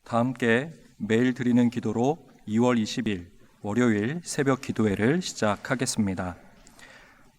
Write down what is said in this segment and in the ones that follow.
다 함께 매일 드리는 기도로 2월 20일 월요일 새벽 기도회를 시작하겠습니다.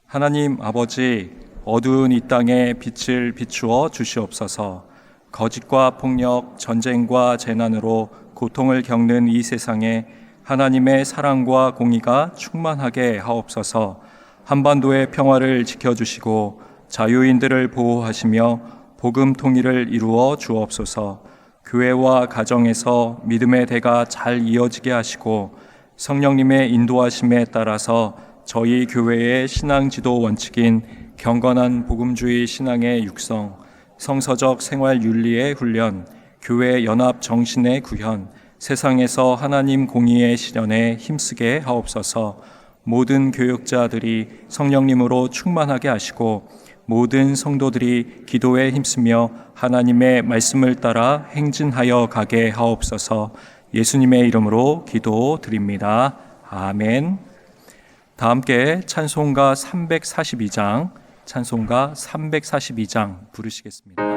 하나님 아버지, 어두운 이 땅에 빛을 비추어 주시옵소서. 거짓과 폭력, 전쟁과 재난으로 고통을 겪는 이 세상에 하나님의 사랑과 공의가 충만하게 하옵소서. 한반도의 평화를 지켜주시고 자유인들을 보호하시며 복음 통일을 이루어 주옵소서. 교회와 가정에서 믿음의 대가 잘 이어지게 하시고 성령님의 인도하심에 따라서 저희 교회의 신앙 지도 원칙인 경건한 복음주의 신앙의 육성, 성서적 생활 윤리의 훈련, 교회 연합 정신의 구현, 세상에서 하나님 공의의 실현에 힘쓰게 하옵소서. 모든 교육자들이 성령님으로 충만하게 하시고 모든 성도들이 기도에 힘쓰며 하나님의 말씀을 따라 행진하여 가게 하옵소서. 예수님의 이름으로 기도드립니다. 아멘. 다 함께 찬송가 342장 부르시겠습니다.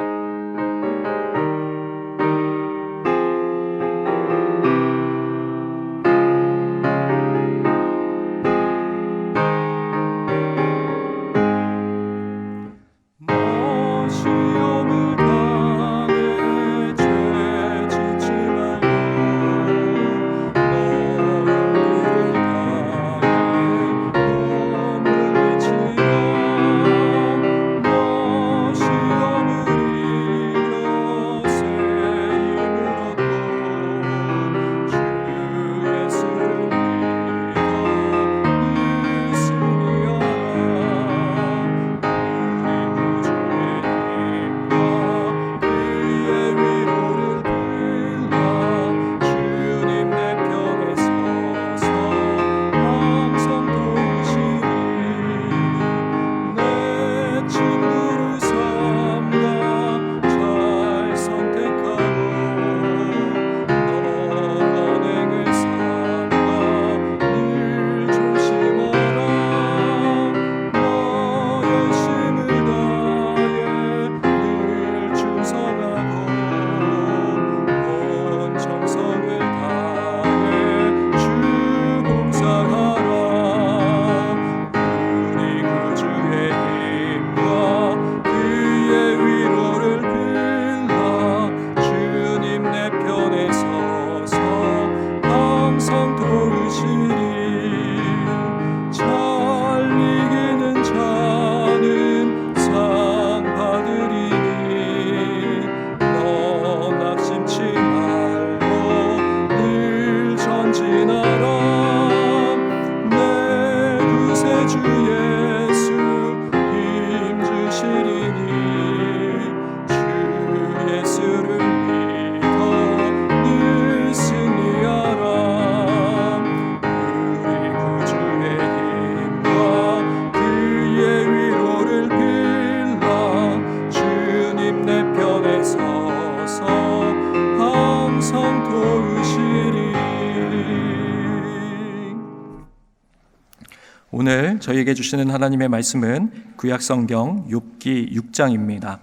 오늘 저희에게 주시는 하나님의 말씀은 구약성경 욥기 6장입니다.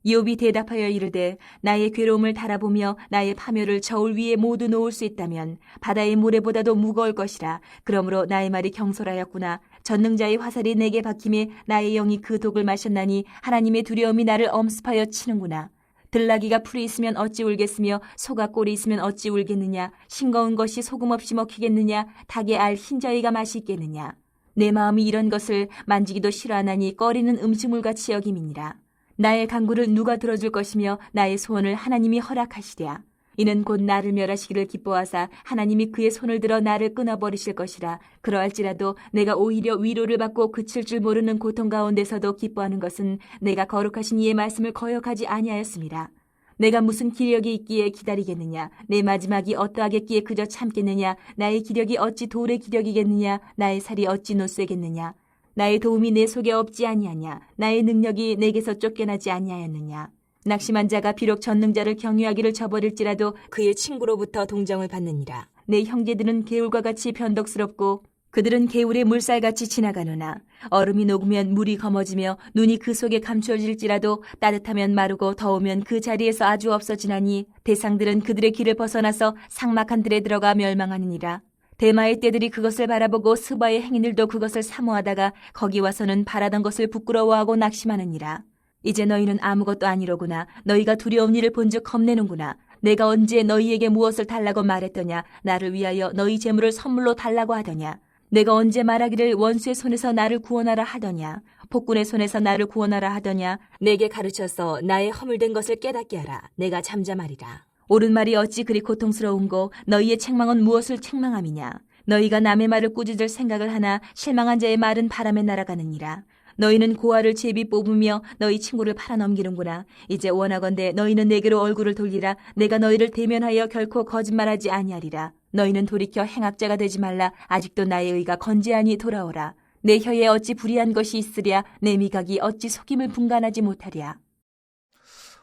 욥이 대답하여 이르되 나의 괴로움을 달아보며 나의 파멸을 저울 위에 모두 놓을 수 있다면 바다의 모래보다도 무거울 것이라. 그러므로 나의 말이 경솔하였구나. 전능자의 화살이 내게 박힘에 나의 영이 그 독을 마셨나니 하나님의 두려움이 나를 엄습하여 치는구나. 들나귀가 풀이 있으면 어찌 울겠으며 소가 꼴이 있으면 어찌 울겠느냐. 싱거운 것이 소금 없이 먹히겠느냐. 닭의 알 흰저희가 맛이 있겠느냐. 내 마음이 이런 것을 만지기도 싫어하나니 꺼리는 음식물같이 여김이니라. 나의 간구를 누가 들어줄 것이며 나의 소원을 하나님이 허락하시랴. 이는 곧 나를 멸하시기를 기뻐하사 하나님이 그의 손을 들어 나를 끊어버리실 것이라. 그러할지라도 내가 오히려 위로를 받고 그칠 줄 모르는 고통 가운데서도 기뻐하는 것은 내가 거룩하신 이의 말씀을 거역하지 아니하였음이라. 내가 무슨 기력이 있기에 기다리겠느냐. 내 마지막이 어떠하겠기에 그저 참겠느냐. 나의 기력이 어찌 돌의 기력이겠느냐. 나의 살이 어찌 노쇠겠느냐. 나의 도움이 내 속에 없지 아니하냐. 나의 능력이 내게서 쫓겨나지 아니하였느냐. 낙심한 자가 비록 전능자를 경유하기를 저버릴지라도 그의 친구로부터 동정을 받느니라. 내 형제들은 개울과 같이 변덕스럽고 그들은 개울의 물살같이 지나가느나 얼음이 녹으면 물이 검어지며 눈이 그 속에 감추어질지라도 따뜻하면 마르고 더우면 그 자리에서 아주 없어지나니 대상들은 그들의 길을 벗어나서 삭막한 들에 들어가 멸망하느니라. 대마의 떼들이 그것을 바라보고 스바의 행인들도 그것을 사모하다가 거기 와서는 바라던 것을 부끄러워하고 낙심하느니라. 이제 너희는 아무것도 아니로구나. 너희가 두려운 일을 본즉 겁내는구나. 내가 언제 너희에게 무엇을 달라고 말했더냐. 나를 위하여 너희 재물을 선물로 달라고 하더냐. 내가 언제 말하기를 원수의 손에서 나를 구원하라 하더냐. 폭군의 손에서 나를 구원하라 하더냐. 내게 가르쳐서 나의 허물된 것을 깨닫게 하라. 내가 잠잠하리라. 옳은 말이 어찌 그리 고통스러운고 너희의 책망은 무엇을 책망함이냐. 너희가 남의 말을 꾸짖을 생각을 하나 실망한 자의 말은 바람에 날아가느니라. 너희는 고아를 제비 뽑으며 너희 친구를 팔아넘기는구나. 이제 원하건대 너희는 내게로 얼굴을 돌리라. 내가 너희를 대면하여 결코 거짓말하지 아니하리라. 너희는 돌이켜 행악자가 되지 말라. 아직도 나의 의가 건재하니 돌아오라. 내 혀에 어찌 불의한 것이 있으랴. 내 미각이 어찌 속임을 분간하지 못하랴.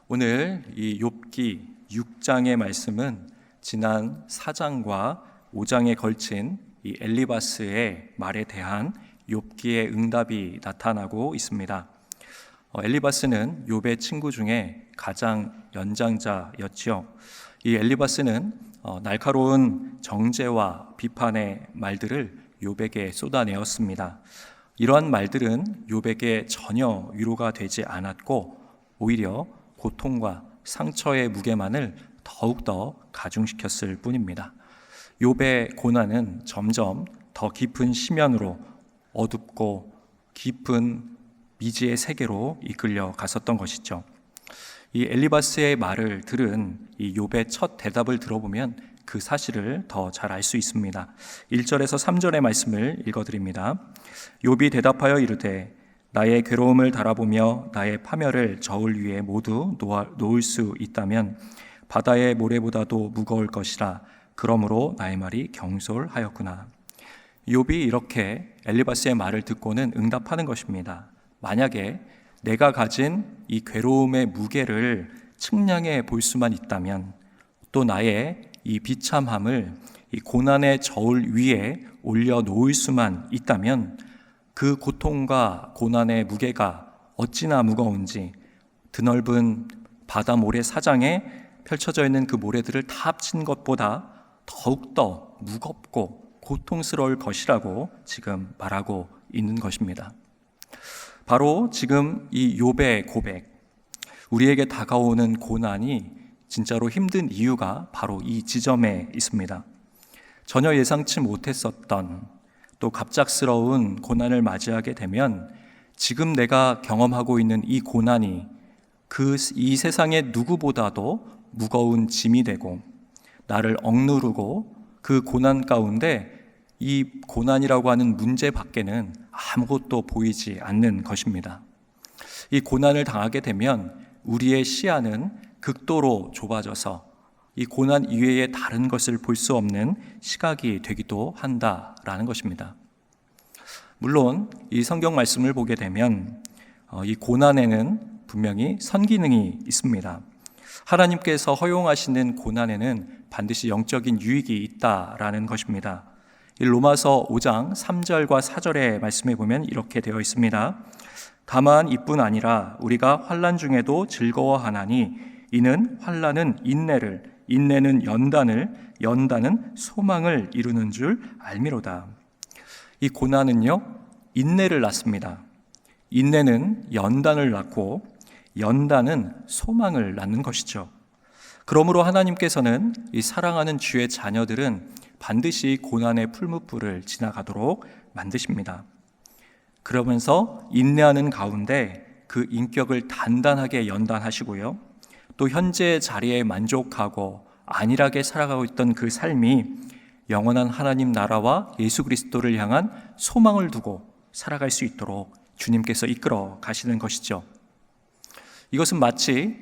오늘 이 욥기 6장의 말씀은 지난 4장과 5장에 걸친 이 엘리바스의 말에 대한 욥기의 응답이 나타나고 있습니다. 엘리바스는 욥의 친구 중에 가장 연장자였지요. 이 엘리바스는 날카로운 정죄와 비판의 말들을 욥에게 쏟아내었습니다. 이러한 말들은 욥에게 전혀 위로가 되지 않았고 오히려 고통과 상처의 무게만을 더욱더 가중시켰을 뿐입니다. 욥의 고난은 점점 더 깊은 심연으로 어둡고 깊은 미지의 세계로 이끌려 갔었던 것이죠. 이 엘리바스의 말을 들은 이 욥의 첫 대답을 들어보면 그 사실을 더 잘 알 수 있습니다. 1절에서 3절의 말씀을 읽어드립니다. 욥이 대답하여 이르되 나의 괴로움을 달아보며 나의 파멸을 저울 위에 모두 놓을 수 있다면 바다의 모래보다도 무거울 것이라. 그러므로 나의 말이 경솔하였구나. 욥이 이렇게 엘리바스의 말을 듣고는 응답하는 것입니다. 만약에 내가 가진 이 괴로움의 무게를 측량해 볼 수만 있다면, 또 나의 이 비참함을 이 고난의 저울 위에 올려놓을 수만 있다면 그 고통과 고난의 무게가 어찌나 무거운지 드넓은 바다 모래 사장에 펼쳐져 있는 그 모래들을 다 합친 것보다 더욱더 무겁고 고통스러울 것이라고 지금 말하고 있는 것입니다. 바로 지금 이 욥의 고백, 우리에게 다가오는 고난이 진짜로 힘든 이유가 바로 이 지점에 있습니다. 전혀 예상치 못했었던 또 갑작스러운 고난을 맞이하게 되면 지금 내가 경험하고 있는 이 고난이 이 세상의 누구보다도 무거운 짐이 되고 나를 억누르고 그 고난 가운데 이 고난이라고 하는 문제 밖에는 아무것도 보이지 않는 것입니다. 이 고난을 당하게 되면 우리의 시야는 극도로 좁아져서 이 고난 이외에 다른 것을 볼 수 없는 시각이 되기도 한다라는 것입니다. 물론 이 성경 말씀을 보게 되면 이 고난에는 분명히 선기능이 있습니다. 하나님께서 허용하시는 고난에는 반드시 영적인 유익이 있다라는 것입니다. 이 로마서 5장 3절과 4절의 말씀에 보면 이렇게 되어 있습니다. 다만 이뿐 아니라 우리가 환난 중에도 즐거워하나니 이는 환난은 인내를, 인내는 연단을, 연단은 소망을 이루는 줄 알미로다. 이 고난은요, 인내를 낳습니다. 인내는 연단을 낳고 연단은 소망을 낳는 것이죠. 그러므로 하나님께서는 이 사랑하는 주의 자녀들은 반드시 고난의 풀무불을 지나가도록 만드십니다. 그러면서 인내하는 가운데 그 인격을 단단하게 연단하시고요. 또 현재 자리에 만족하고 안일하게 살아가고 있던 그 삶이 영원한 하나님 나라와 예수 그리스도를 향한 소망을 두고 살아갈 수 있도록 주님께서 이끌어 가시는 것이죠. 이것은 마치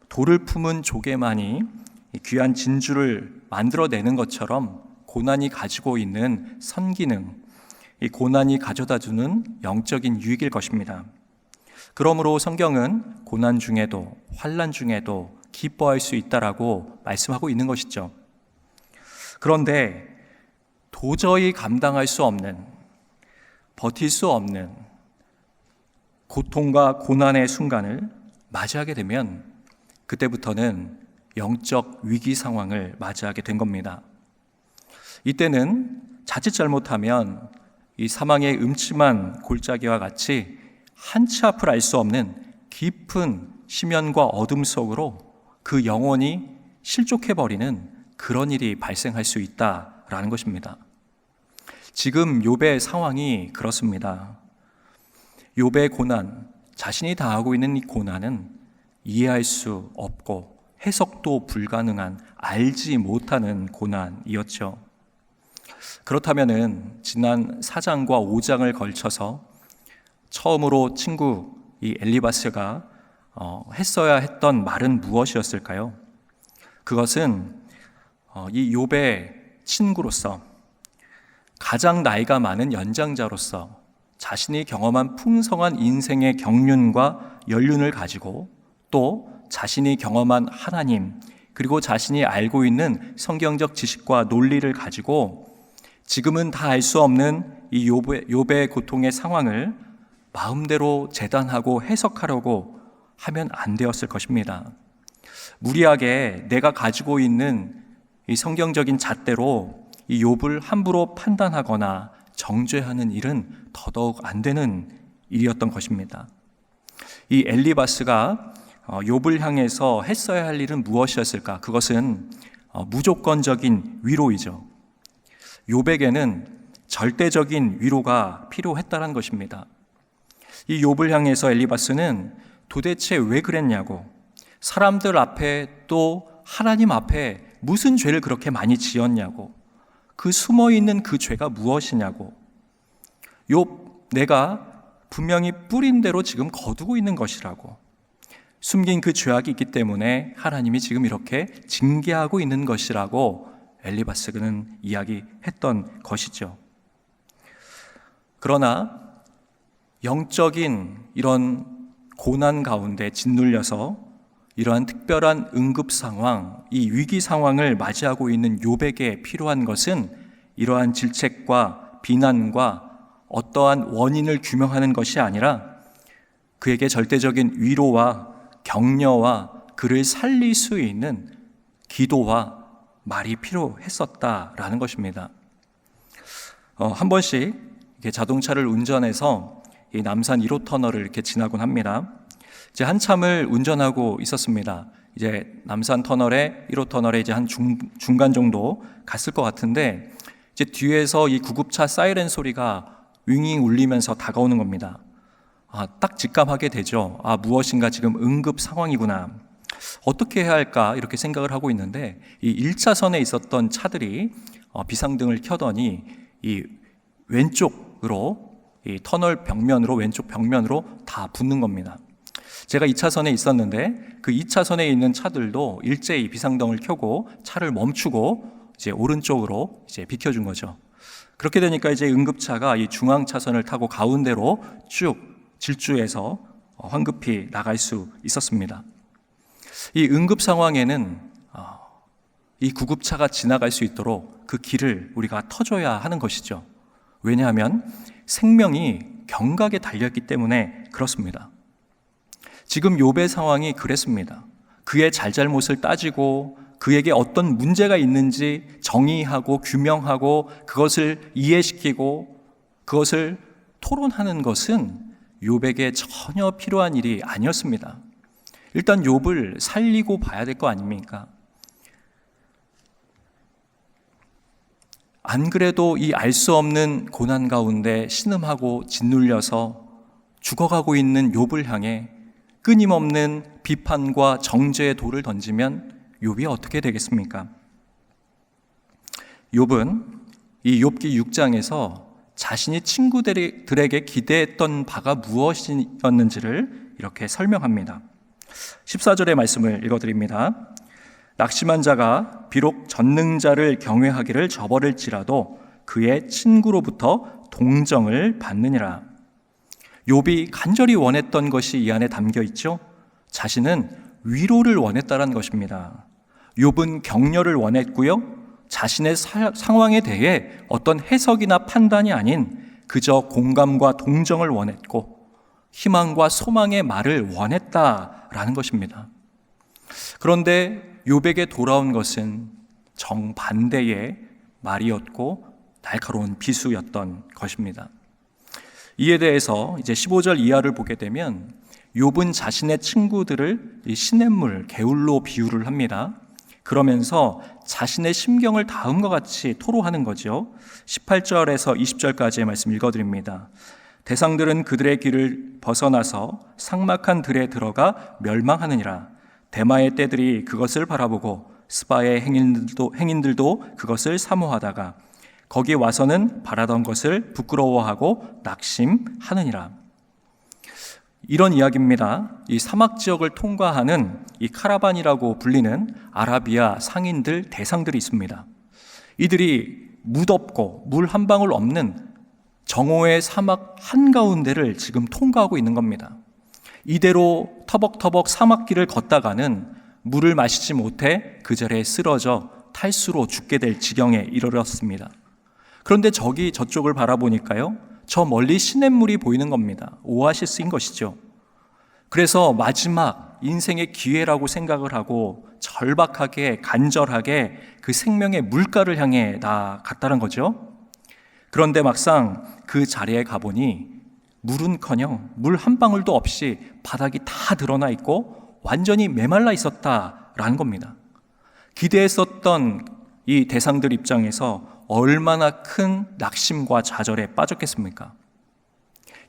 돌을 품은 조개만이 귀한 진주를 만들어내는 것처럼 고난이 가지고 있는 선기능, 이 고난이 가져다주는 영적인 유익일 것입니다. 그러므로 성경은 고난 중에도 환난 중에도 기뻐할 수 있다라고 말씀하고 있는 것이죠. 그런데 도저히 감당할 수 없는, 버틸 수 없는 고통과 고난의 순간을 맞이하게 되면 그때부터는 영적 위기 상황을 맞이하게 된 겁니다. 이때는 자칫 잘못하면 이 사망의 음침한 골짜기와 같이 한치 앞을 알 수 없는 깊은 심연과 어둠 속으로 그 영혼이 실족해버리는 그런 일이 발생할 수 있다라는 것입니다. 지금 욥의 상황이 그렇습니다. 욥의 고난, 자신이 당하고 있는 이 고난은 이해할 수 없고 해석도 불가능한, 알지 못하는 고난이었죠. 그렇다면은 지난 4장과 5장을 걸쳐서 처음으로 친구 이 엘리바스가 했어야 했던 말은 무엇이었을까요? 그것은 이 욥의 친구로서, 가장 나이가 많은 연장자로서 자신이 경험한 풍성한 인생의 경륜과 연륜을 가지고 또 자신이 경험한 하나님, 그리고 자신이 알고 있는 성경적 지식과 논리를 가지고 지금은 다 알 수 없는 이 욥의 고통의 상황을 마음대로 재단하고 해석하려고 하면 안 되었을 것입니다. 무리하게 내가 가지고 있는 이 성경적인 잣대로 이 욥을 함부로 판단하거나 정죄하는 일은 더더욱 안 되는 일이었던 것입니다. 이 엘리바스가 욥을 향해서 했어야 할 일은 무엇이었을까? 그것은 무조건적인 위로이죠. 욥에게는 절대적인 위로가 필요했다는 것입니다. 이 욥을 향해서 엘리바스는 도대체 왜 그랬냐고, 사람들 앞에 또 하나님 앞에 무슨 죄를 그렇게 많이 지었냐고, 그 숨어있는 그 죄가 무엇이냐고, 욥, 내가 분명히 뿌린 대로 지금 거두고 있는 것이라고, 숨긴 그 죄악이 있기 때문에 하나님이 지금 이렇게 징계하고 있는 것이라고 엘리바스는 이야기했던 것이죠. 그러나 영적인 이런 고난 가운데 짓눌려서 이러한 특별한 응급 상황, 이 위기 상황을 맞이하고 있는 욥에게 필요한 것은 이러한 질책과 비난과 어떠한 원인을 규명하는 것이 아니라 그에게 절대적인 위로와 격려와 그를 살릴 수 있는 기도와 말이 필요했었다라는 것입니다. 한 번씩 이렇게 자동차를 운전해서 이 남산 1호 터널을 이렇게 지나곤 합니다. 이제 한참을 운전하고 있었습니다. 이제 남산 터널에 1호 터널에 이제 한 중간 정도 갔을 것 같은데 이제 뒤에서 이 구급차 사이렌 소리가 윙윙 울리면서 다가오는 겁니다. 딱 직감하게 되죠. 무엇인가 지금 응급 상황이구나. 어떻게 해야 할까 이렇게 생각을 하고 있는데 이 1차선에 있었던 차들이 비상등을 켜더니 이 왼쪽으로 이 터널 벽면으로 왼쪽 벽면으로 다 붙는 겁니다. 제가 2차선에 있었는데 그 2차선에 있는 차들도 일제히 비상등을 켜고 차를 멈추고 이제 오른쪽으로 이제 비켜준 거죠. 그렇게 되니까 이제 응급차가 이 중앙 차선을 타고 가운데로 쭉 질주해서 황급히 나갈 수 있었습니다. 이 응급 상황에는 이 구급차가 지나갈 수 있도록 그 길을 우리가 터줘야 하는 것이죠. 왜냐하면 생명이 경각에 달렸기 때문에 그렇습니다. 지금 욥의 상황이 그랬습니다. 그의 잘잘못을 따지고 그에게 어떤 문제가 있는지 정의하고 규명하고 그것을 이해시키고 그것을 토론하는 것은 욥에게 전혀 필요한 일이 아니었습니다. 일단 욥을 살리고 봐야 될 거 아닙니까? 안 그래도 이 알 수 없는 고난 가운데 신음하고 짓눌려서 죽어가고 있는 욥을 향해 끊임없는 비판과 정죄의 돌을 던지면 욥이 어떻게 되겠습니까? 욥은 이 욥기 6장에서 자신이 친구들에게 기대했던 바가 무엇이었는지를 이렇게 설명합니다. 14절의 말씀을 읽어드립니다. 낙심한 자가 비록 전능자를 경외하기를 저버릴지라도 그의 친구로부터 동정을 받느니라. 욥이 간절히 원했던 것이 이 안에 담겨 있죠. 자신은 위로를 원했다는 것입니다. 욥은 격려를 원했고요. 자신의 상황에 대해 어떤 해석이나 판단이 아닌 그저 공감과 동정을 원했고 희망과 소망의 말을 원했다라는 것입니다. 그런데 욥에게 돌아온 것은 정반대의 말이었고 날카로운 비수였던 것입니다. 이에 대해서 이제 15절 이하를 보게 되면 욥은 자신의 친구들을 시냇물, 개울로 비유를 합니다. 그러면서 자신의 심경을 다음과 같이 토로하는 거죠. 18절에서 20절까지의 말씀 읽어드립니다. 대상들은 그들의 길을 벗어나서 삭막한 들에 들어가 멸망하느니라. 대마의 떼들이 그것을 바라보고 스바의 행인들도 그것을 사모하다가 거기 와서는 바라던 것을 부끄러워하고 낙심하느니라. 이런 이야기입니다. 이 사막 지역을 통과하는 이 카라반이라고 불리는 아라비아 상인들, 대상들이 있습니다. 이들이 무덥고 물 한 방울 없는 정오의 사막 한가운데를 지금 통과하고 있는 겁니다. 이대로 터벅터벅 사막길을 걷다가는 물을 마시지 못해 그 자리에 쓰러져 탈수로 죽게 될 지경에 이르렀습니다. 그런데 저쪽을 바라보니까요, 저 멀리 시냇물이 보이는 겁니다. 오아시스인 것이죠. 그래서 마지막 인생의 기회라고 생각을 하고 절박하게 간절하게 그 생명의 물가를 향해 나아갔다는 거죠. 그런데 막상 그 자리에 가보니 물은커녕 물 한 방울도 없이 바닥이 다 드러나 있고 완전히 메말라 있었다라는 겁니다. 기대했었던 이 대상들 입장에서 얼마나 큰 낙심과 좌절에 빠졌겠습니까?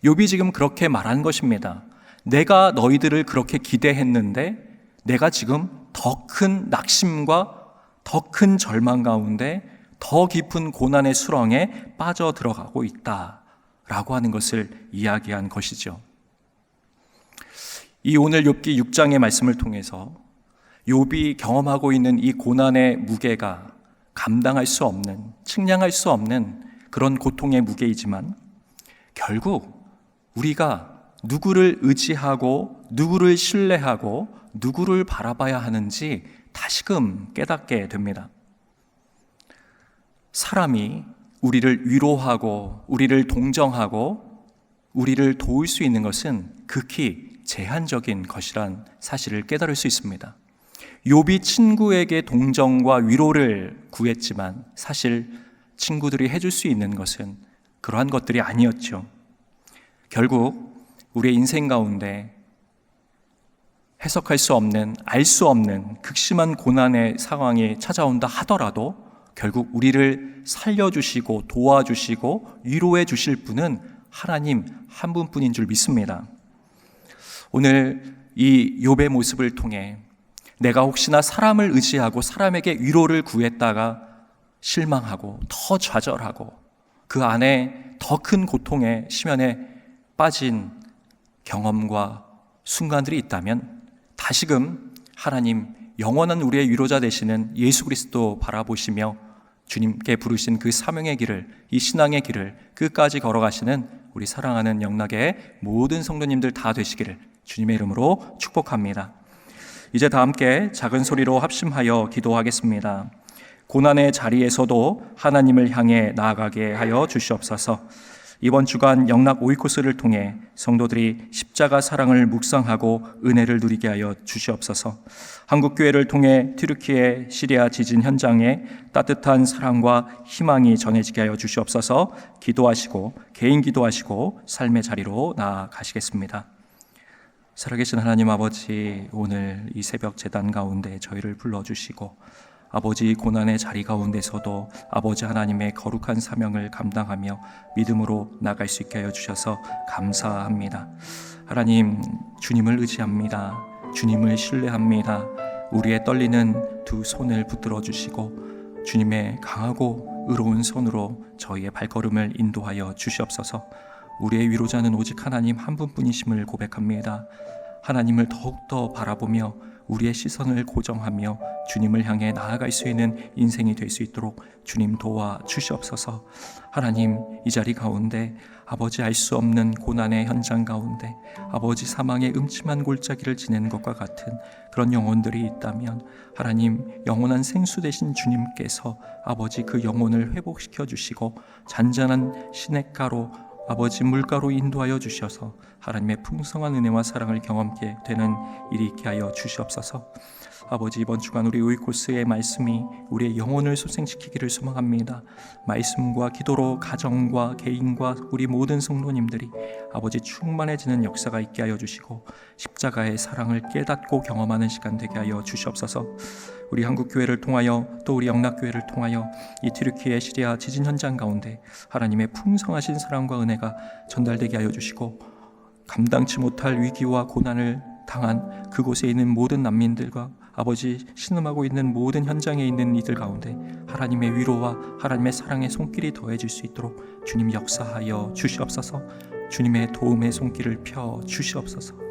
욥이 지금 그렇게 말한 것입니다. 내가 너희들을 그렇게 기대했는데 내가 지금 더 큰 낙심과 더 큰 절망 가운데 더 깊은 고난의 수렁에 빠져들어가고 있다라고 하는 것을 이야기한 것이죠. 이 오늘 욥기 6장의 말씀을 통해서 욥이 경험하고 있는 이 고난의 무게가 감당할 수 없는, 측량할 수 없는 그런 고통의 무게이지만 결국 우리가 누구를 의지하고 누구를 신뢰하고 누구를 바라봐야 하는지 다시금 깨닫게 됩니다. 사람이 우리를 위로하고 우리를 동정하고 우리를 도울 수 있는 것은 극히 제한적인 것이란 사실을 깨달을 수 있습니다. 욥이 친구에게 동정과 위로를 구했지만 사실 친구들이 해줄 수 있는 것은 그러한 것들이 아니었죠. 결국 우리의 인생 가운데 해석할 수 없는, 알 수 없는 극심한 고난의 상황이 찾아온다 하더라도 결국 우리를 살려주시고 도와주시고 위로해 주실 분은 하나님 한 분뿐인 줄 믿습니다. 오늘 이 욥의 모습을 통해 내가 혹시나 사람을 의지하고 사람에게 위로를 구했다가 실망하고 더 좌절하고 그 안에 더 큰 고통의 심연에 빠진 경험과 순간들이 있다면 다시금 하나님 영원한 우리의 위로자 되시는 예수 그리스도 바라보시며 주님께 부르신 그 사명의 길을, 이 신앙의 길을 끝까지 걸어가시는 우리 사랑하는 영락의 모든 성도님들 다 되시기를 주님의 이름으로 축복합니다. 이제 다 함께 작은 소리로 합심하여 기도하겠습니다. 고난의 자리에서도 하나님을 향해 나아가게 하여 주시옵소서. 이번 주간 영락 오이코스를 통해 성도들이 십자가 사랑을 묵상하고 은혜를 누리게 하여 주시옵소서. 한국교회를 통해 튀르키예 시리아 지진 현장에 따뜻한 사랑과 희망이 전해지게 하여 주시옵소서. 기도하시고 개인 기도하시고 삶의 자리로 나아가시겠습니다. 살아계신 하나님 아버지, 오늘 이 새벽 제단 가운데 저희를 불러주시고 아버지 고난의 자리 가운데서도 아버지 하나님의 거룩한 사명을 감당하며 믿음으로 나갈 수 있게 하여 주셔서 감사합니다. 하나님, 주님을 의지합니다. 주님을 신뢰합니다. 우리의 떨리는 두 손을 붙들어 주시고 주님의 강하고 의로운 손으로 저희의 발걸음을 인도하여 주시옵소서. 우리의 위로자는 오직 하나님 한 분뿐이심을 고백합니다. 하나님을 더욱더 바라보며 우리의 시선을 고정하며 주님을 향해 나아갈 수 있는 인생이 될 수 있도록 주님 도와 주시옵소서. 하나님, 이 자리 가운데 아버지 알 수 없는 고난의 현장 가운데 아버지 사망의 음침한 골짜기를 지내는 것과 같은 그런 영혼들이 있다면 하나님 영원한 생수 되신 주님께서 아버지 그 영혼을 회복시켜 주시고 잔잔한 시냇가로 아버지 물가로 인도하여 주셔서 하나님의 풍성한 은혜와 사랑을 경험하게 되는 일이 있게 하여 주시옵소서. 아버지 이번 주간 우리 오이코스의 말씀이 우리의 영혼을 소생시키기를 소망합니다. 말씀과 기도로 가정과 개인과 우리 모든 성도님들이 아버지 충만해지는 역사가 있게 하여 주시고 십자가의 사랑을 깨닫고 경험하는 시간 되게 하여 주시옵소서. 우리 한국교회를 통하여 또 우리 영락교회를 통하여 이 튀르키예 시리아 지진 현장 가운데 하나님의 풍성하신 사랑과 은혜가 전달되게 하여 주시고 감당치 못할 위기와 고난을 당한 그곳에 있는 모든 난민들과 아버지 신음하고 있는 모든 현장에 있는 이들 가운데 하나님의 위로와 하나님의 사랑의 손길이 더해질 수 있도록 주님 역사하여 주시옵소서. 주님의 도움의 손길을 펴 주시옵소서.